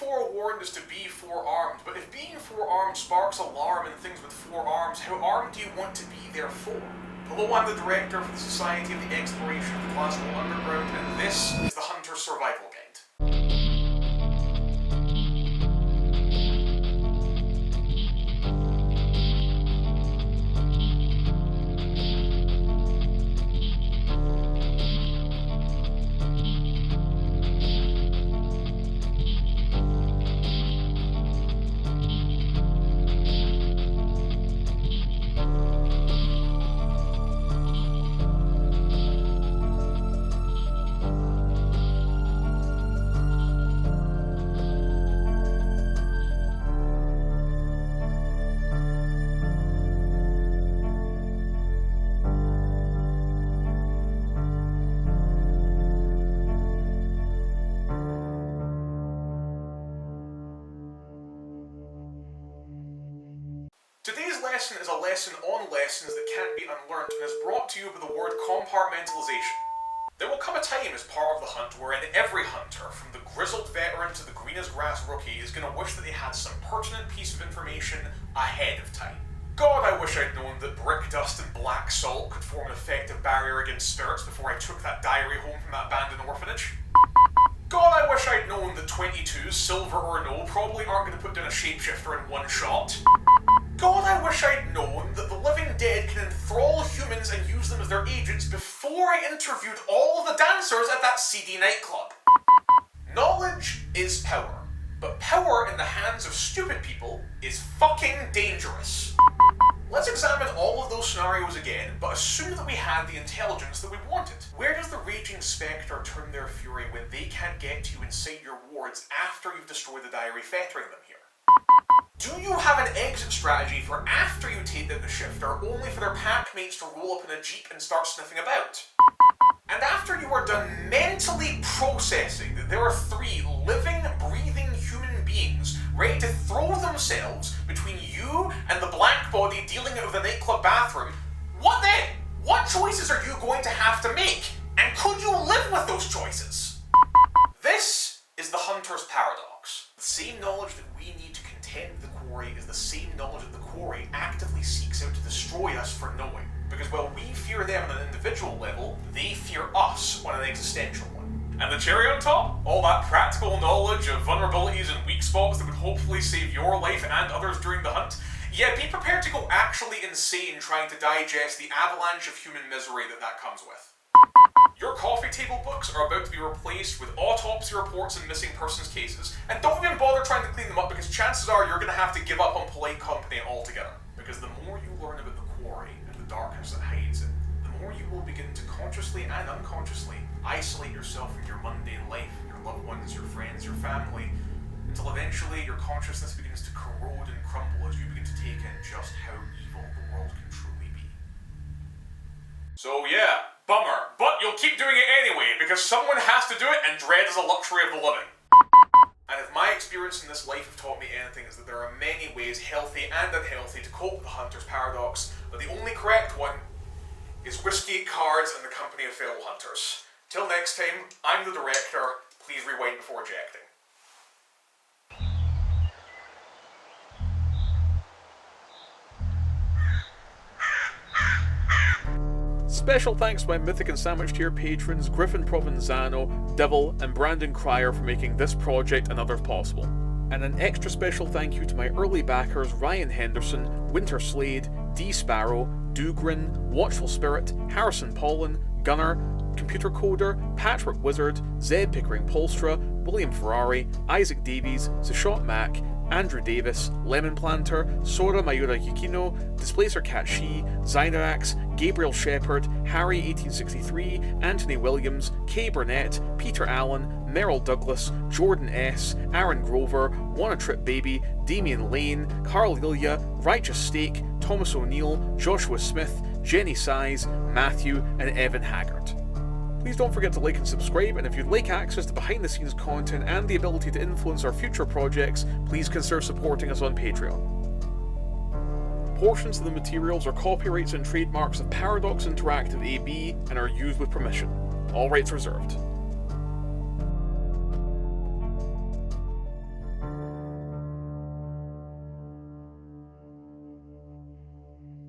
forewarned is to be forearmed, but if being forearmed sparks alarm in things with four arms, how armed do you want to be therefore? Hello, I'm the director for the Society of the Exploration of the Classical Underground, and this is the Hunter's Survival Guide. Today's lesson is a lesson on lessons that can't be unlearnt and is brought to you by the word compartmentalization. There will come a time as part of the hunt wherein every hunter, from the grizzled veteran to the green as grass rookie, is going to wish that they had some pertinent piece of information ahead of time. God, I wish I'd known that brick dust and black salt could form an effective barrier against spirits before I took that diary home from that abandoned orphanage. God, I wish I'd known that 22s, silver or no, probably aren't going to put down a shapeshifter in one shot. God, I wish I'd known that the living dead can enthrall humans and use them as their agents before I interviewed all of the dancers at that seedy nightclub. Knowledge is power, but power in the hands of stupid people is fucking dangerous. Let's examine all of those scenarios again, but assume that we had the intelligence that we wanted. Where does the raging spectre turn their fury when they can't get to you inside your wards after you've destroyed the diary fettering them here? Do you have an exit strategy for after you take down the shifter, only for their packmates to roll up in a jeep and start sniffing about? And after you are done mentally processing that there are three living, breathing human beings ready to throw themselves between you and the black body dealing out of the nightclub bathroom, what then? What choices are you going to have to make? And could you live with those choices? This is the Hunter's Paradox. The same knowledge that we need to contend with the quarry is the same knowledge that the quarry actively seeks out to destroy us for knowing. Because while we fear them on an individual level, they fear us on an existential one. And the cherry on top? All that practical knowledge of vulnerabilities and weak spots that would hopefully save your life and others during the hunt? Yeah, be prepared to go actually insane trying to digest the avalanche of human misery that comes with. Your coffee table books are about to be replaced with autopsy reports and missing persons cases, and don't even bother trying to clean them up because chances are you're going to have to give up on polite company altogether. Because the more you learn about the quarry and the darkness that hides it, the more you will begin to consciously and unconsciously isolate yourself from your mundane life, your loved ones, your friends, your family, until eventually your consciousness begins to corrode and crumble as you begin to take in just how evil the world can truly be. So yeah, bummer, but you'll keep doing it anyway, because someone has to do it, and dread is a luxury of the living. And if my experience in this life have taught me anything, is that there are many ways, healthy and unhealthy, to cope with the Hunter's Paradox, but the only correct one is whiskey, cards, and the company of fellow hunters. Till next time, I'm the director. Please rewind before ejecting. Special thanks to my Mythic and Sandwich tier patrons Griffin Provenzano, Devil, and Brandon Cryer for making this project and others possible. And an extra special thank you to my early backers Ryan Henderson, Winter Slade, D Sparrow, Dugrin, Watchful Spirit, Harrison Paulin, Gunnar, Computer Coder, Patchwork Wizard, Zed Pickering Polstra, William Ferrari, Isaac Davies, Sushot Mack, Andrew Davis, Lemon Planter, Sora Mayura Yukino, Displacer Cat Shi, Zynorax, Gabriel Shepherd, Harry 1863, Anthony Williams, Kay Burnett, Peter Allen, Merrill Douglas, Jordan S., Aaron Grover, Wanna Trip Baby, Damian Lane, Carl Ilya, Righteous Steak, Thomas O'Neill, Joshua Smith, Jenny Size, Matthew, and Evan Haggart. Please don't forget to like and subscribe, and if you'd like access to behind the scenes content and the ability to influence our future projects, please consider supporting us on Patreon. Portions of the materials are copyrights and trademarks of Paradox Interactive AB and are used with permission. All rights reserved.